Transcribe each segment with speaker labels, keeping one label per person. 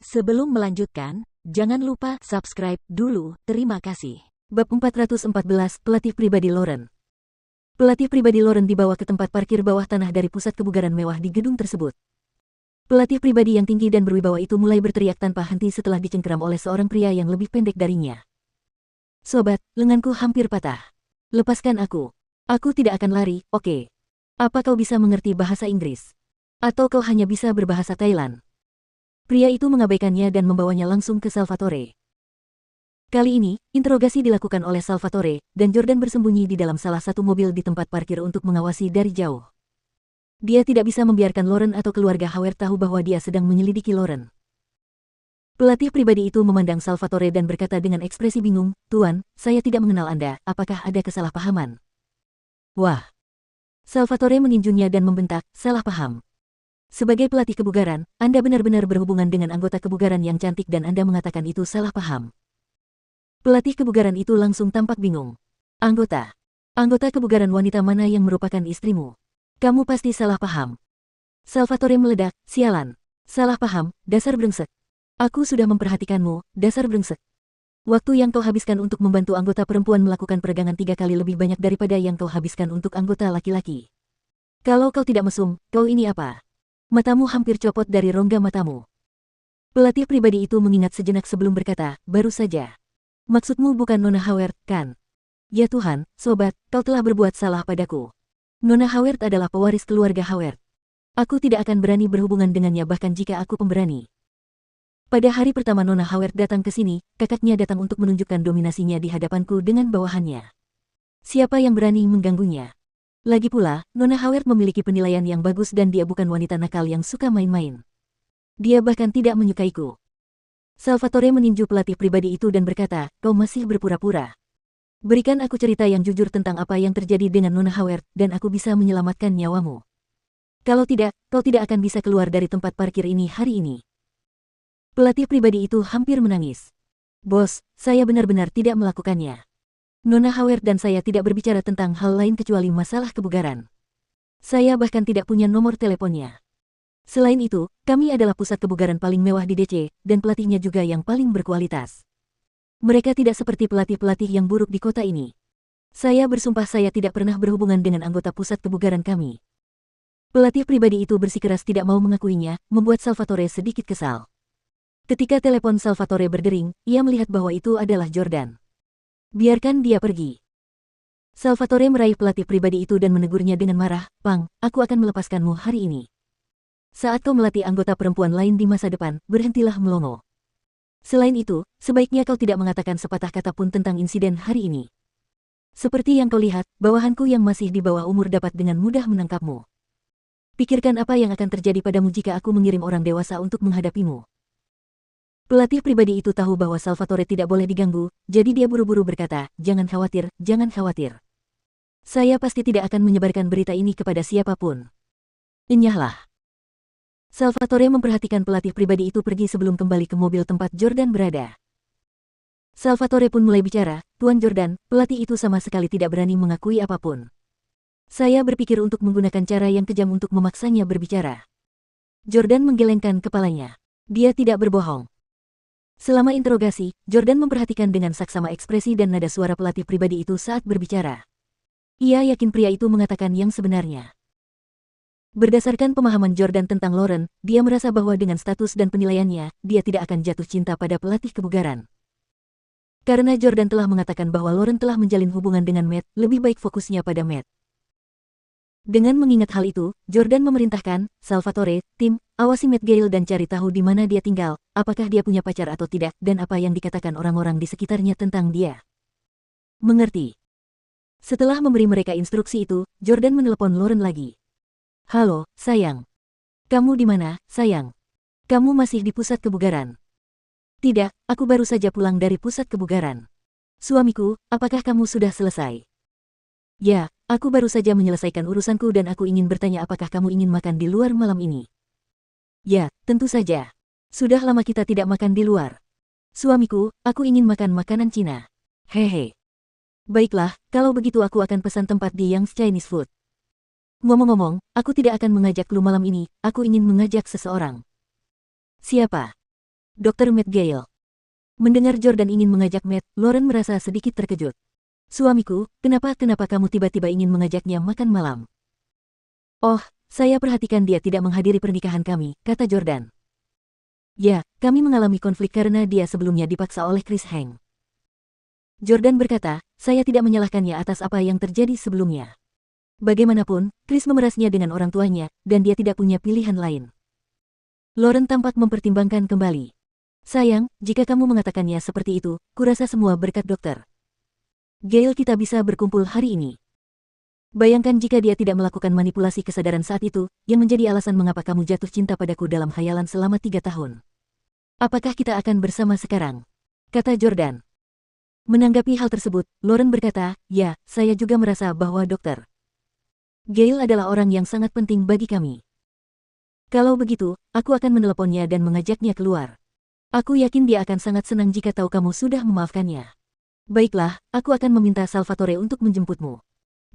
Speaker 1: Sebelum melanjutkan, jangan lupa subscribe dulu, terima kasih.
Speaker 2: Bab 414, Pelatih Pribadi Lauren. Pelatih pribadi Lauren dibawa ke tempat parkir bawah tanah dari pusat kebugaran mewah di gedung tersebut. Pelatih pribadi yang tinggi dan berwibawa itu mulai berteriak tanpa henti setelah dicengkeram oleh seorang pria yang lebih pendek darinya. "Sobat, lenganku hampir patah. Lepaskan aku. Aku tidak akan lari, oke? Apa kau bisa mengerti bahasa Inggris? Atau kau hanya bisa berbahasa Thailand?" Pria itu mengabaikannya dan membawanya langsung ke Salvatore. Kali ini, interogasi dilakukan oleh Salvatore, dan Jordan bersembunyi di dalam salah satu mobil di tempat parkir untuk mengawasi dari jauh. Dia tidak bisa membiarkan Lauren atau keluarga Howard tahu bahwa dia sedang menyelidiki Lauren. Pelatih pribadi itu memandang Salvatore dan berkata dengan ekspresi bingung, "Tuan, saya tidak mengenal Anda, apakah ada kesalahpahaman?" "Wah." Salvatore menginjunnya dan membentak, "Salah paham. Sebagai pelatih kebugaran, Anda benar-benar berhubungan dengan anggota kebugaran yang cantik dan Anda mengatakan itu salah paham." Pelatih kebugaran itu langsung tampak bingung. Anggota kebugaran wanita mana yang merupakan istrimu? Kamu pasti salah paham." Salvatore meledak, "Sialan. Salah paham, dasar brengsek. Aku sudah memperhatikanmu, dasar brengsek. Waktu yang kau habiskan untuk membantu anggota perempuan melakukan peregangan 3 kali lebih banyak daripada yang kau habiskan untuk anggota laki-laki. Kalau kau tidak mesum, kau ini apa? Matamu hampir copot dari rongga matamu." Pelatih pribadi itu mengingat sejenak sebelum berkata, "Baru saja. Maksudmu bukan Nona Howard, kan?" "Ya Tuhan, sobat, kau telah berbuat salah padaku. Nona Howard adalah pewaris keluarga Howard. Aku tidak akan berani berhubungan dengannya bahkan jika aku pemberani." Pada hari pertama Nona Howard datang ke sini, kakaknya datang untuk menunjukkan dominasinya di hadapanku dengan bawahannya. Siapa yang berani mengganggunya? Lagi pula, Nona Howard memiliki penilaian yang bagus dan dia bukan wanita nakal yang suka main-main. Dia bahkan tidak menyukaiku. Salvatore meninju pelatih pribadi itu dan berkata, "Kau masih berpura-pura. Berikan aku cerita yang jujur tentang apa yang terjadi dengan Nona Howard, dan aku bisa menyelamatkan nyawamu. Kalau tidak, kau tidak akan bisa keluar dari tempat parkir ini hari ini." Pelatih pribadi itu hampir menangis. "Bos, saya benar-benar tidak melakukannya. Nona Howard dan saya tidak berbicara tentang hal lain kecuali masalah kebugaran. Saya bahkan tidak punya nomor teleponnya. Selain itu, kami adalah pusat kebugaran paling mewah di DC, dan pelatihnya juga yang paling berkualitas. Mereka tidak seperti pelatih-pelatih yang buruk di kota ini. Saya bersumpah saya tidak pernah berhubungan dengan anggota pusat kebugaran kami." Pelatih pribadi itu bersikeras tidak mau mengakuinya, membuat Salvatore sedikit kesal. Ketika telepon Salvatore berdering, ia melihat bahwa itu adalah Jordan. "Biarkan dia pergi." Salvatore meraih pelatih pribadi itu dan menegurnya dengan marah, "Pang, aku akan melepaskanmu hari ini. Saat kau melatih anggota perempuan lain di masa depan, berhentilah melongo. Selain itu, sebaiknya kau tidak mengatakan sepatah kata pun tentang insiden hari ini. Seperti yang kau lihat, bawahanku yang masih di bawah umur dapat dengan mudah menangkapmu. Pikirkan apa yang akan terjadi padamu jika aku mengirim orang dewasa untuk menghadapimu." Pelatih pribadi itu tahu bahwa Salvatore tidak boleh diganggu, jadi dia buru-buru berkata, "Jangan khawatir, jangan khawatir. Saya pasti tidak akan menyebarkan berita ini kepada siapapun." "Enyahlah." Salvatore memperhatikan pelatih pribadi itu pergi sebelum kembali ke mobil tempat Jordan berada. Salvatore pun mulai bicara, "Tuan Jordan, pelatih itu sama sekali tidak berani mengakui apapun. Saya berpikir untuk menggunakan cara yang kejam untuk memaksanya berbicara." Jordan menggelengkan kepalanya. Dia tidak berbohong. Selama interogasi, Jordan memperhatikan dengan saksama ekspresi dan nada suara pelatih pribadi itu saat berbicara. Ia yakin pria itu mengatakan yang sebenarnya. Berdasarkan pemahaman Jordan tentang Lauren, dia merasa bahwa dengan status dan penilaiannya, dia tidak akan jatuh cinta pada pelatih kebugaran. Karena Jordan telah mengatakan bahwa Lauren telah menjalin hubungan dengan Matt, lebih baik fokusnya pada Matt. Dengan mengingat hal itu, Jordan memerintahkan, "Salvatore, tim, awasi Matt Gale dan cari tahu di mana dia tinggal, apakah dia punya pacar atau tidak, dan apa yang dikatakan orang-orang di sekitarnya tentang dia." "Mengerti." Setelah memberi mereka instruksi itu, Jordan menelepon Lauren lagi. "Halo, sayang. Kamu di mana, sayang? Kamu masih di pusat kebugaran?" "Tidak, aku baru saja pulang dari pusat kebugaran. Suamiku, apakah kamu sudah selesai?" "Ya, aku baru saja menyelesaikan urusanku dan aku ingin bertanya apakah kamu ingin makan di luar malam ini?" "Ya, tentu saja. Sudah lama kita tidak makan di luar. Suamiku, aku ingin makan makanan Cina." "Hehe. Baiklah, kalau begitu aku akan pesan tempat di Yang's Chinese Food. Ngomong-ngomong, aku tidak akan mengajak lu malam ini, aku ingin mengajak seseorang." "Siapa?" Dr. Matt Gale. Mendengar Jordan ingin mengajak Matt, Lauren merasa sedikit terkejut. Suamiku, kenapa kamu tiba-tiba ingin mengajaknya makan malam? Oh, saya perhatikan dia tidak menghadiri pernikahan kami, kata Jordan. Ya, kami mengalami konflik karena dia sebelumnya dipaksa oleh Chris Heng. Jordan berkata, saya tidak menyalahkannya atas apa yang terjadi sebelumnya. Bagaimanapun, Chris memerasnya dengan orang tuanya, dan dia tidak punya pilihan lain. Lauren tampak mempertimbangkan kembali. Sayang, jika kamu mengatakannya seperti itu, kurasa semua berkat dokter Gale kita bisa berkumpul hari ini. Bayangkan jika dia tidak melakukan manipulasi kesadaran saat itu, yang menjadi alasan mengapa kamu jatuh cinta padaku dalam khayalan selama 3 tahun. Apakah kita akan bersama sekarang? Kata Jordan. Menanggapi hal tersebut, Lauren berkata, ya, saya juga merasa bahwa Dr. Gale adalah orang yang sangat penting bagi kami. Kalau begitu, aku akan meneleponnya dan mengajaknya keluar. Aku yakin dia akan sangat senang jika tahu kamu sudah memaafkannya. Baiklah, aku akan meminta Salvatore untuk menjemputmu.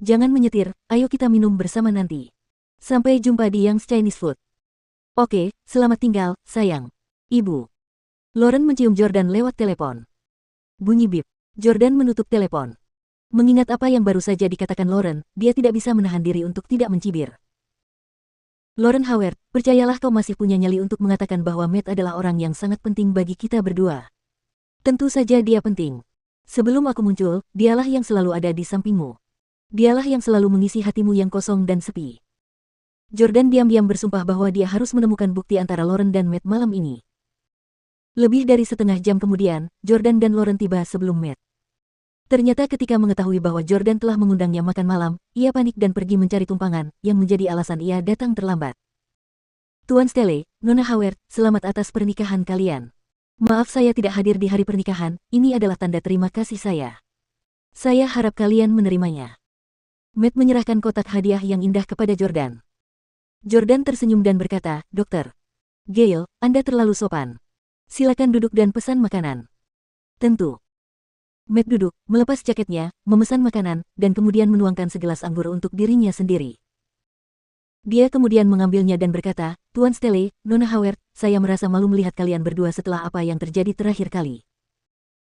Speaker 2: Jangan menyetir, ayo kita minum bersama nanti. Sampai jumpa di Yang Chinese Food. Oke, selamat tinggal, sayang. Ibu. Lauren mencium Jordan lewat telepon. Bunyi bip. Jordan menutup telepon. Mengingat apa yang baru saja dikatakan Lauren, dia tidak bisa menahan diri untuk tidak mencibir. Lauren Howard, percayalah kau masih punya nyali untuk mengatakan bahwa Matt adalah orang yang sangat penting bagi kita berdua. Tentu saja dia penting. Sebelum aku muncul, dialah yang selalu ada di sampingmu. Dialah yang selalu mengisi hatimu yang kosong dan sepi. Jordan diam-diam bersumpah bahwa dia harus menemukan bukti antara Lauren dan Matt malam ini. Lebih dari setengah jam kemudian, Jordan dan Lauren tiba sebelum Matt. Ternyata ketika mengetahui bahwa Jordan telah mengundangnya makan malam, ia panik dan pergi mencari tumpangan, yang menjadi alasan ia datang terlambat. Tuan Stelle, Nona Howard, selamat atas pernikahan kalian. Maaf saya tidak hadir di hari pernikahan, ini adalah tanda terima kasih saya. Saya harap kalian menerimanya. Matt menyerahkan kotak hadiah yang indah kepada Jordan. Jordan tersenyum dan berkata, Dokter Gale, Anda terlalu sopan. Silakan duduk dan pesan makanan. Tentu. Matt duduk, melepas jaketnya, memesan makanan, dan kemudian menuangkan segelas anggur untuk dirinya sendiri. Dia kemudian mengambilnya dan berkata, Tuan Stelle, Nona Howard, saya merasa malu melihat kalian berdua setelah apa yang terjadi terakhir kali.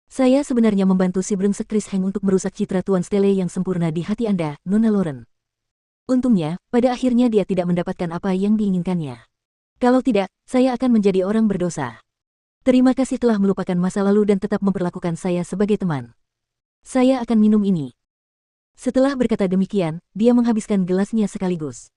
Speaker 2: Saya sebenarnya membantu si brengsek Chris Heng untuk merusak citra Tuan Stelle yang sempurna di hati Anda, Nona Lauren. Untungnya, pada akhirnya dia tidak mendapatkan apa yang diinginkannya. Kalau tidak, saya akan menjadi orang berdosa. Terima kasih telah melupakan masa lalu dan tetap memperlakukan saya sebagai teman. Saya akan minum ini. Setelah berkata demikian, dia menghabiskan gelasnya sekaligus.